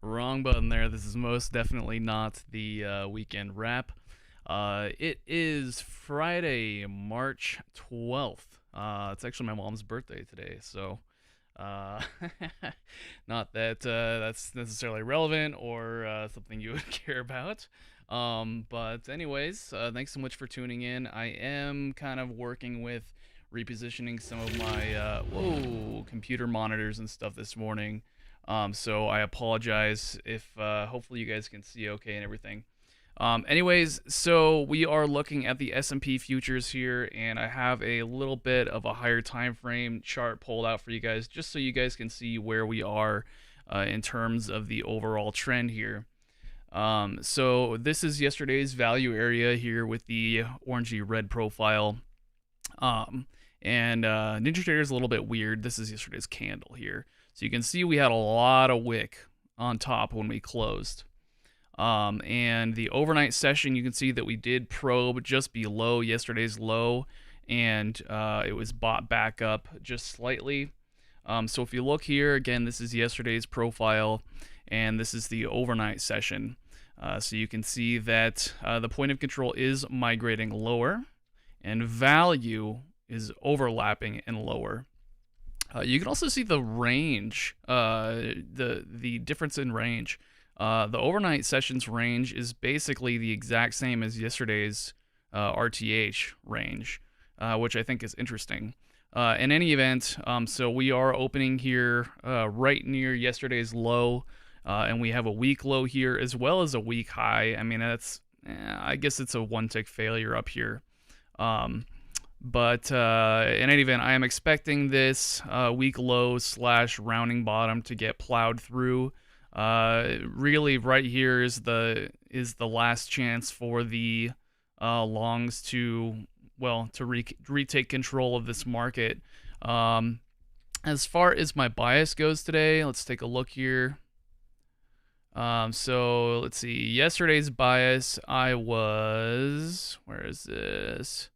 Wrong button there. This is most definitely not the weekend wrap. It is Friday, March 12th. It's actually my mom's birthday today, so uh, not that that's necessarily relevant or something you would care about. But anyways, thanks so much for tuning in. I am kind of working with repositioning some of my computer monitors and stuff this morning. So I apologize if hopefully you guys can see okay and everything. Anyways, so we are looking at the S&P futures here, and I have a little bit of a higher time frame chart pulled out for you guys, just so you guys can see where we are in terms of the overall trend here. So this is yesterday's value area here with the orangey red profile. And NinjaTrader is a little bit weird. This is yesterday's candle here. So you can see we had a lot of wick on top when we closed. And the overnight session, you can see that we did probe just below yesterday's low, and it was bought back up just slightly. So if you look here, again, this is yesterday's profile, and this is the overnight session. So you can see that the point of control is migrating lower, and value is overlapping and lower. You can also see the range, the difference in range. The overnight sessions range is basically the exact same as yesterday's RTH range, which I think is interesting. In any event, so we are opening here right near yesterday's low, and we have a weak low here as well as a weak high. I mean, I guess it's a one-tick failure up here. But in any event, I am expecting this weak low / rounding bottom to get plowed through. Really, right here is the last chance for the longs to retake control of this market. As far as my bias goes today, let's take a look here. So let's see. Yesterday's bias, where is this?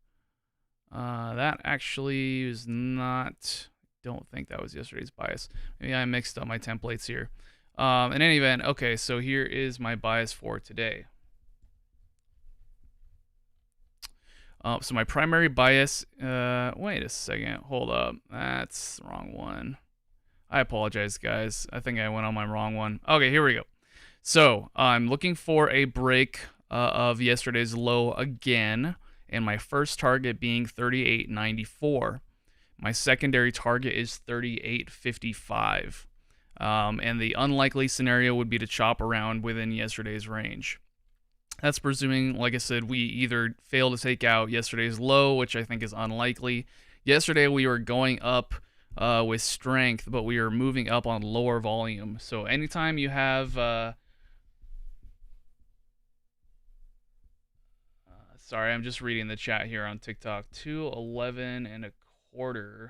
That actually is not. Don't think that was yesterday's bias. Maybe I mixed up my templates here. In any event, okay, so here is my bias for today. So my primary bias, wait a second, hold up, that's the wrong one. I apologize, guys. I think I went on my wrong one. Okay, here we go. So I'm looking for a break of yesterday's low again, and my first target being 38.94. My secondary target is 38.55. And the unlikely scenario would be to chop around within yesterday's range. That's presuming, like I said, we either fail to take out yesterday's low, which I think is unlikely. Yesterday we were going up with strength, but we are moving up on lower volume. So anytime you have... sorry, I'm just reading the chat here on TikTok. 211.25.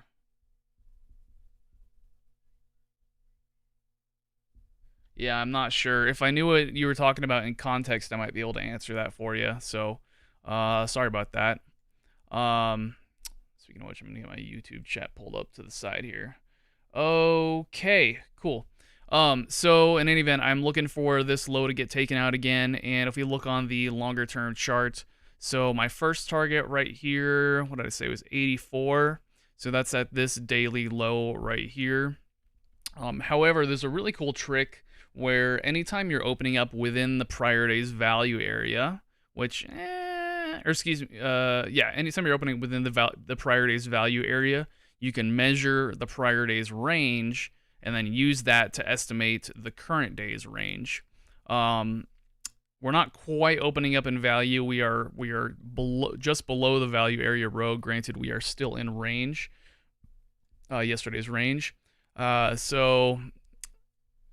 Yeah, I'm not sure. If I knew what you were talking about in context, I might be able to answer that for you. So, sorry about that. Speaking of which, I'm gonna get my YouTube chat pulled up to the side here. Okay, cool. So in any event, I'm looking for this low to get taken out again. And if we look on the longer term chart, so my first target right here, what did I say, was 84. So that's at this daily low right here. However, there's a really cool trick where anytime you're opening up within the prior day's value area, which, anytime you're opening within the prior day's value area, you can measure the prior day's range and then use that to estimate the current day's range. We're not quite opening up in value. We are just below the value area row. Granted, we are still in range, yesterday's range. So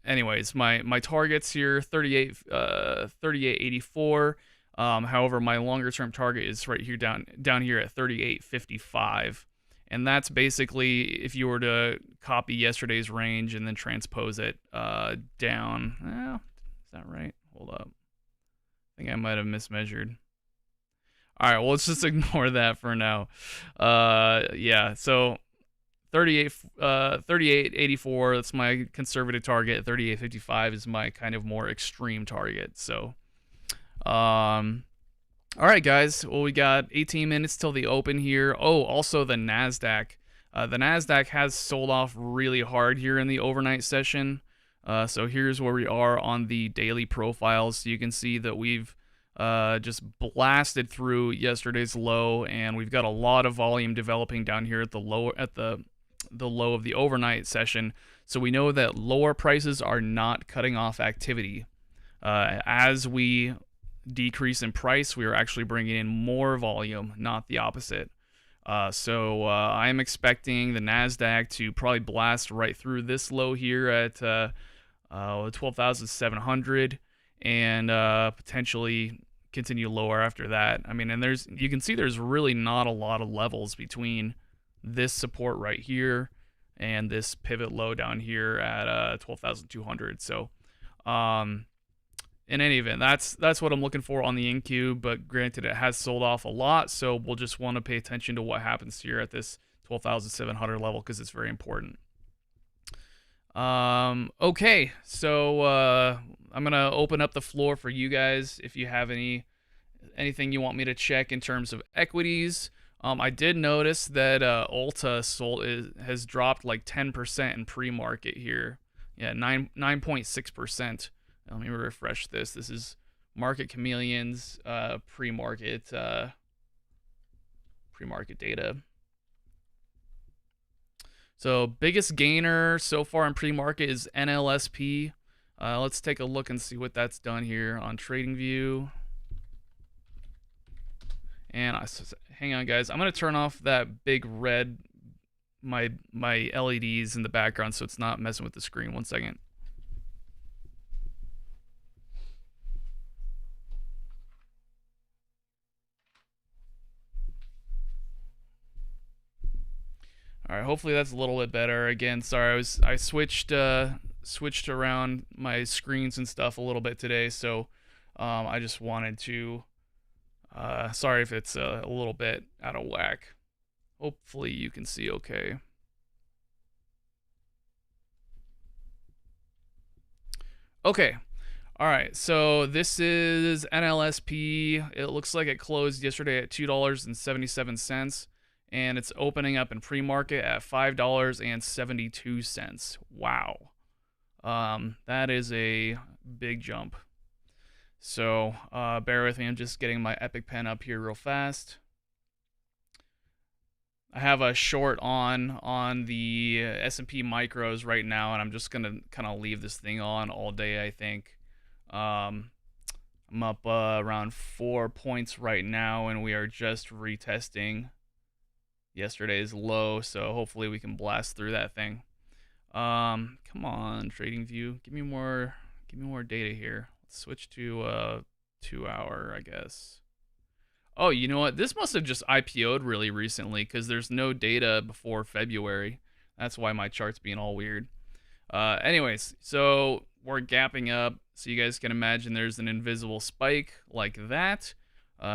anyways, my targets here, 38.84. However, my longer term target is right here down here at 38.55. And that's basically if you were to copy yesterday's range and then transpose it down. Is that right? Hold up. I think I might have mismeasured. All right, well, let's just ignore that for now. Yeah, so 38.84. That's my conservative target. 38.55 is my kind of more extreme target. So, all right, guys. Well, we got 18 minutes till the open here. Oh, also the Nasdaq. The Nasdaq has sold off really hard here in the overnight session. So here's where we are on the daily profiles. So you can see that we've just blasted through yesterday's low, and we've got a lot of volume developing down here at the low of the overnight session. So we know that lower prices are not cutting off activity. As we decrease in price, we are actually bringing in more volume, not the opposite. So I am expecting the Nasdaq to probably blast right through this low here at 12,700 and potentially continue lower after that. I mean, and you can see there's really not a lot of levels between this support right here and this pivot low down here at 12,200. So in any event, that's what I'm looking for on the NQ, but granted it has sold off a lot, so we'll just want to pay attention to what happens here at this 12,700 level because it's very important. Okay, so I'm gonna open up the floor for you guys if you have anything you want me to check in terms of equities. I did notice that Ulta has dropped like 10% in pre-market here. Yeah, 9.6%. Let me refresh this. This is Market Chameleon's pre-market data. So biggest gainer so far in pre-market is NLSP. Let's take a look and see what that's done here on TradingView. And hang on, guys. I'm gonna turn off that big red my LEDs in the background so it's not messing with the screen. 1 second. All right, hopefully that's a little bit better. Again, sorry, I switched around my screens and stuff a little bit today, so I just wanted to. Sorry if it's a little bit out of whack. Hopefully you can see okay. Okay. All right, so this is NLSP. It looks like it closed yesterday at $2.77. And it's opening up in pre-market at $5.72. Wow. That is a big jump. So bear with me. I'm just getting my Epic Pen up here real fast. I have a short on the S&P micros right now, and I'm just gonna kind of leave this thing on all day, I think. I'm up around 4 points right now, and we are just retesting yesterday's low, so hopefully we can blast through that thing. Come on, TradingView, give me more data here. Let's switch to 2 hour, I guess. Oh, you know what? This must have just IPO'd really recently because there's no data before February. That's why my chart's being all weird. Anyways, so we're gapping up, so you guys can imagine there's an invisible spike like that.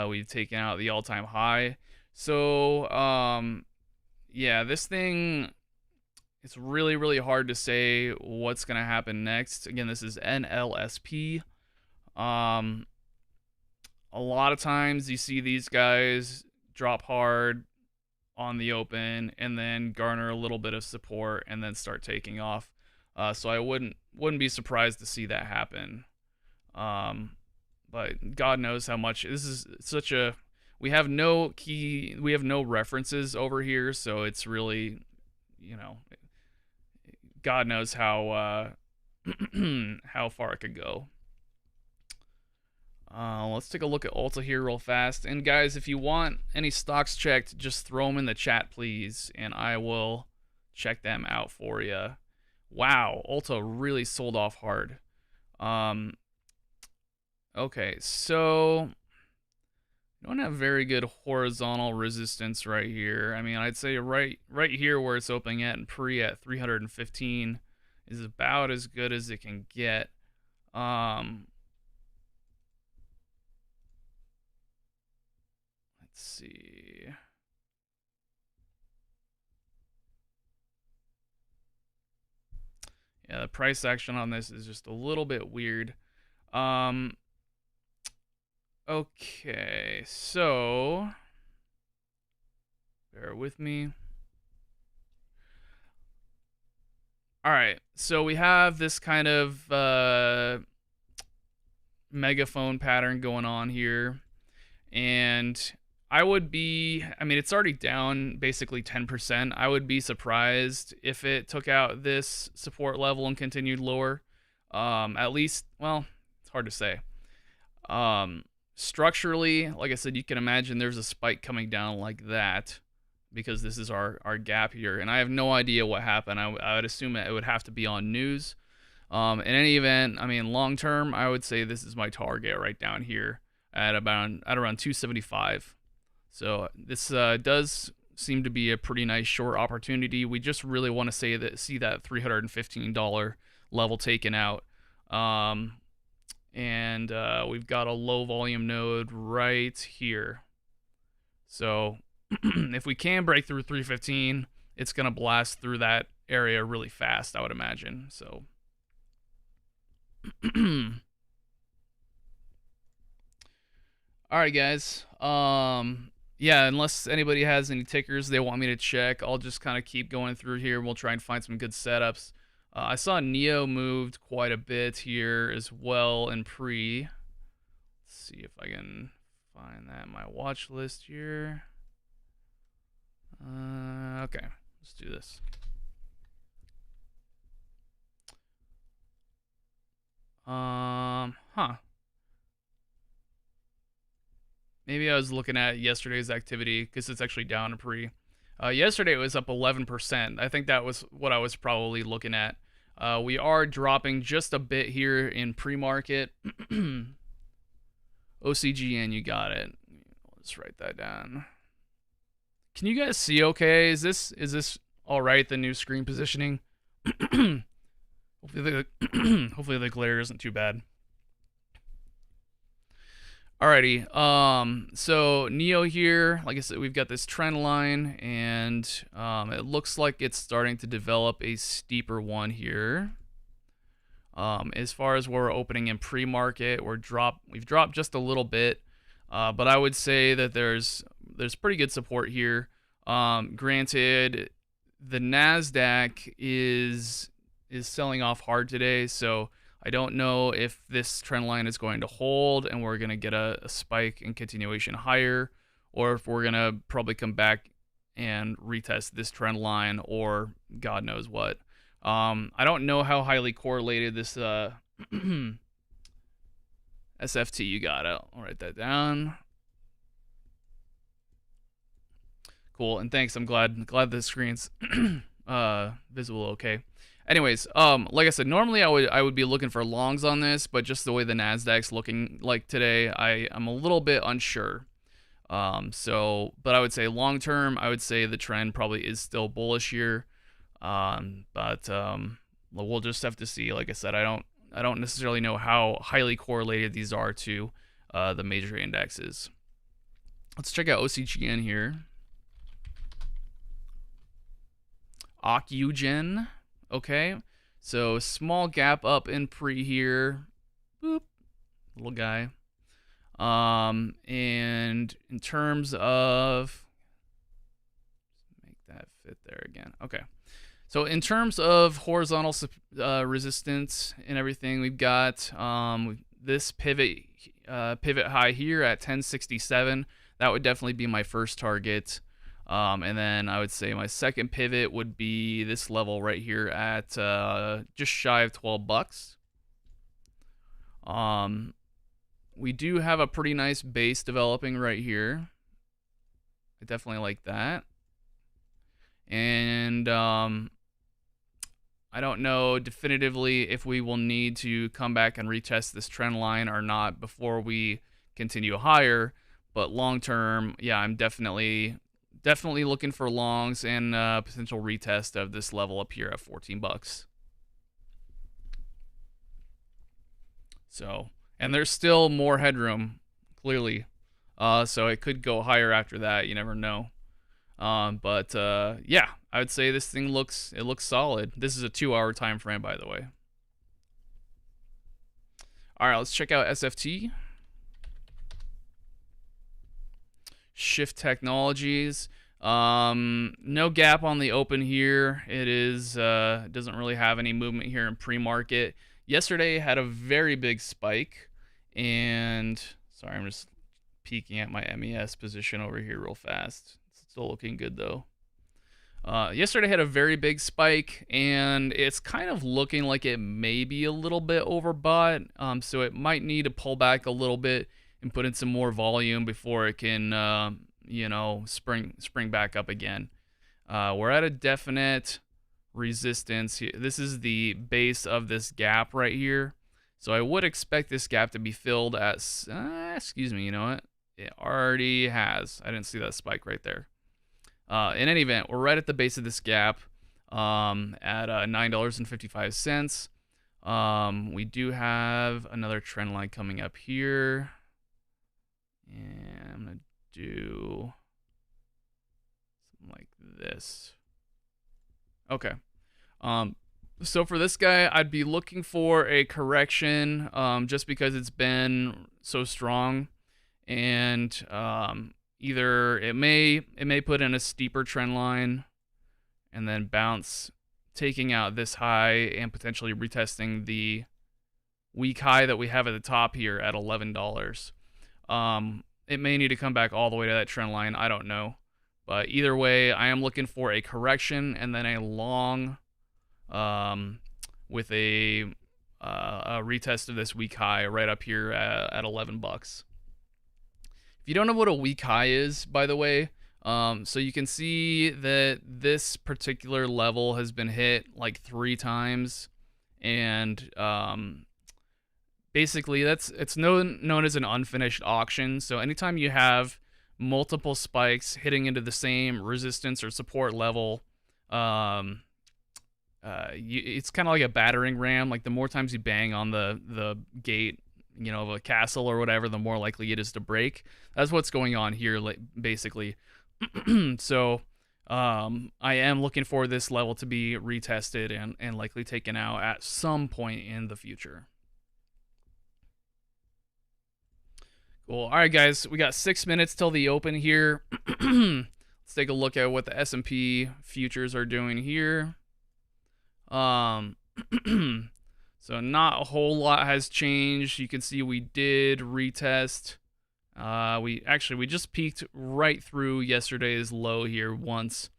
We've taken out the all-time high. So, yeah, this thing, it's really, really hard to say what's going to happen next. Again, this is NLSP. A lot of times you see these guys drop hard on the open and then garner a little bit of support and then start taking off. So I wouldn't be surprised to see that happen. But God knows how much. This is such a... We have no references over here, so it's really, God knows how how far it could go. Let's take a look at Ulta here real fast. And guys, if you want any stocks checked, just throw them in the chat, please, and I will check them out for you. Wow, Ulta really sold off hard. Okay, so I don't have very good horizontal resistance right here. I mean, I'd say right here where it's opening at and pre at 315 is about as good as it can get. Let's see. Yeah, the price action on this is just a little bit weird. Um, okay, so bear with me. All right, so we have this kind of megaphone pattern going on here, and I mean, it's already down basically 10%. I would be surprised if it took out this support level and continued lower. At least, well, it's hard to say. Structurally, like I said, you can imagine there's a spike coming down like that because this is our gap here, and I have no idea what happened. I would assume it would have to be on news. In any event, I mean, long term, I would say this is my target right down here at around 275. So this does seem to be a pretty nice short opportunity. We just really want to see that $315 level taken out. And we've got a low volume node right here. So if we can break through 315, it's going to blast through that area really fast, I would imagine. So all right, guys. Yeah, unless anybody has any tickers they want me to check, I'll just kind of keep going through here. We'll try and find some good setups. I saw Neo moved quite a bit here as well in pre. Let's see if I can find that in my watch list here. Okay, let's do this. Maybe I was looking at yesterday's activity because it's actually down in pre. Yesterday it was up 11%. I think that was what I was probably looking at. We are dropping just a bit here in pre-market. OCGN, you got it. Let's write that down. Can you guys see okay? Is this all right, the new screen positioning? Hopefully the glare isn't too bad. Alrighty, so Neo here, like I said, we've got this trend line, and it looks like it's starting to develop a steeper one here. As far as where we're opening in pre-market, we've dropped just a little bit, but I would say that there's pretty good support here. Granted, the Nasdaq is selling off hard today, so I don't know if this trend line is going to hold and we're going to get a spike and continuation higher, or if we're going to probably come back and retest this trend line, or God knows what. I don't know how highly correlated this SFT, you got it. I'll write that down. Cool, and thanks. I'm glad the screen's visible okay. Anyways, like I said, normally I would be looking for longs on this, but just the way the Nasdaq's looking like today, I'm a little bit unsure. But I would say long term, I would say the trend probably is still bullish here. But we'll just have to see. Like I said, I don't necessarily know how highly correlated these are to the major indexes. Let's check out OCGN here. Ocugen. Okay, so small gap up in pre here. Boop, little guy. And in terms of, make that fit there again. Okay, so in terms of horizontal resistance and everything, we've got this pivot high here at 1067. That would definitely be my first target. And then I would say my second pivot would be this level right here at just shy of $12. We do have a pretty nice base developing right here. I definitely like that. And I don't know definitively if we will need to come back and retest this trend line or not before we continue higher. But long term, yeah, I'm definitely looking for longs and potential retest of this level up here at $14. So, and there's still more headroom, clearly. So it could go higher after that. You never know. But yeah, I would say this thing looks solid. This is a 2-hour time frame, by the way. All right, let's check out SFT. Shift Technologies. No gap on the open here. It is doesn't really have any movement here in pre-market. Yesterday had a very big spike, and sorry, I'm just peeking at my MES position over here real fast. It's still looking good though. Yesterday had a very big spike, and it's kind of looking like it may be a little bit overbought. So it might need to pull back a little bit and put in some more volume before it can, spring back up again. We're at a definite resistance here. This is the base of this gap right here. So I would expect this gap to be filled at, excuse me, you know what? It already has. I didn't see that spike right there. In any event, we're right at the base of this gap at $9.55. We do have another trend line coming up here. And I'm going to do something like this. Okay. So for this guy, I'd be looking for a correction just because it's been so strong. And either it may put in a steeper trend line and then bounce, taking out this high and potentially retesting the weak high that we have at the top here at $11. It may need to come back all the way to that trend line. I don't know. But either way, I am looking for a correction and then a long with a retest of this weak high right up here at $11. If you don't know what a weak high is, by the way, so you can see that this particular level has been hit like 3 times, and basically it's known as an unfinished auction. So anytime you have multiple spikes hitting into the same resistance or support level, it's kind of like a battering ram. Like the more times you bang on the gate, of a castle or whatever, the more likely it is to break. That's what's going on here, basically. So I am looking for this level to be retested and likely taken out at some point in the future. Cool. All right, guys, we got 6 minutes till the open here. Let's take a look at what the S&P futures are doing here. So not a whole lot has changed. You can see we did retest. We just peaked right through yesterday's low here once.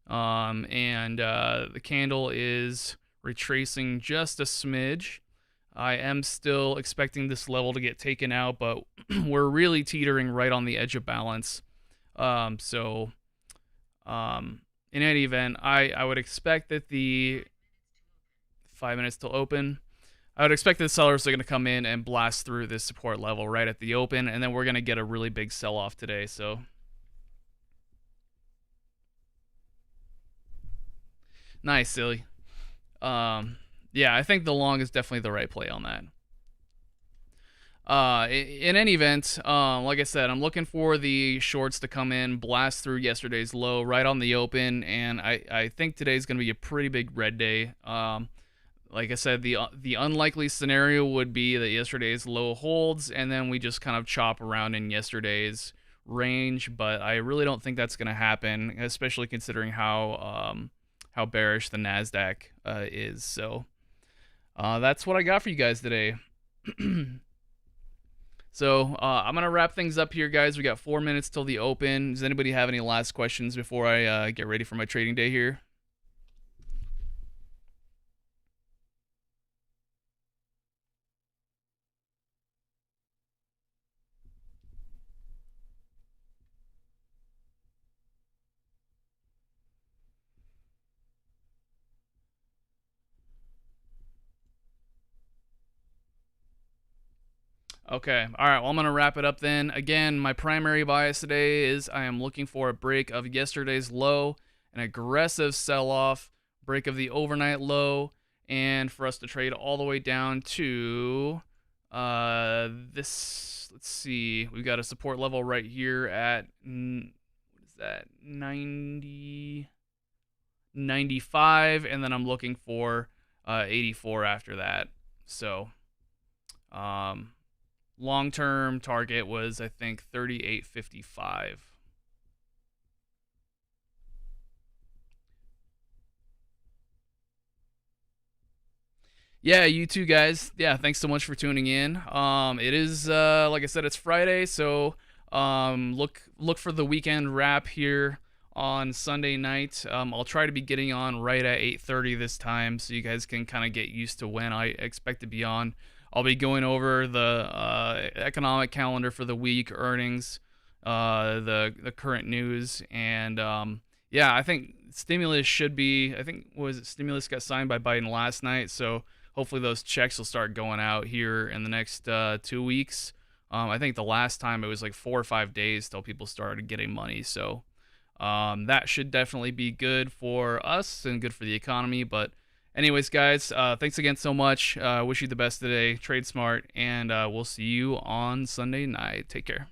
The candle is retracing just a smidge. I am still expecting this level to get taken out, but we're really teetering right on the edge of balance. In any event, I would expect that the 5 minutes till open. I would expect the sellers are going to come in and blast through this support level right at the open, and then we're going to get a really big sell-off today. So nice, silly. Yeah, I think the long is definitely the right play on that. In any event, like I said, I'm looking for the shorts to come in, blast through yesterday's low right on the open, and I think today's going to be a pretty big red day. Like I said, the unlikely scenario would be that yesterday's low holds, and then we just kind of chop around in yesterday's range. But I really don't think that's going to happen, especially considering how bearish the Nasdaq is. So that's what I got for you guys today. So I'm gonna wrap things up here, guys. We got 4 minutes till the open. Does anybody have any last questions before I get ready for my trading day here? Okay. All right. Well, I'm going to wrap it up then. Again, my primary bias today is I am looking for a break of yesterday's low, an aggressive sell-off, break of the overnight low, and for us to trade all the way down to this. Let's see. We've got a support level right here at, what is that 90, 95, and then I'm looking for 84 after that. So, um, long term target was, I think, 38.55. Yeah, you too, guys. Yeah, thanks so much for tuning in. It is like I said, it's Friday, so look for the weekend wrap here on Sunday night. I'll try to be getting on right at 8:30 this time, so you guys can kind of get used to when I expect to be on. I'll be going over the economic calendar for the week, earnings, the current news, and yeah, I think stimulus should be. I think what was it, stimulus got signed by Biden last night, so hopefully those checks will start going out here in the next 2 weeks. I think the last time it was like 4 or 5 days till people started getting money. So that should definitely be good for us and good for the economy. But anyways, guys, thanks again so much. Wish you the best today. Trade smart, and we'll see you on Sunday night. Take care.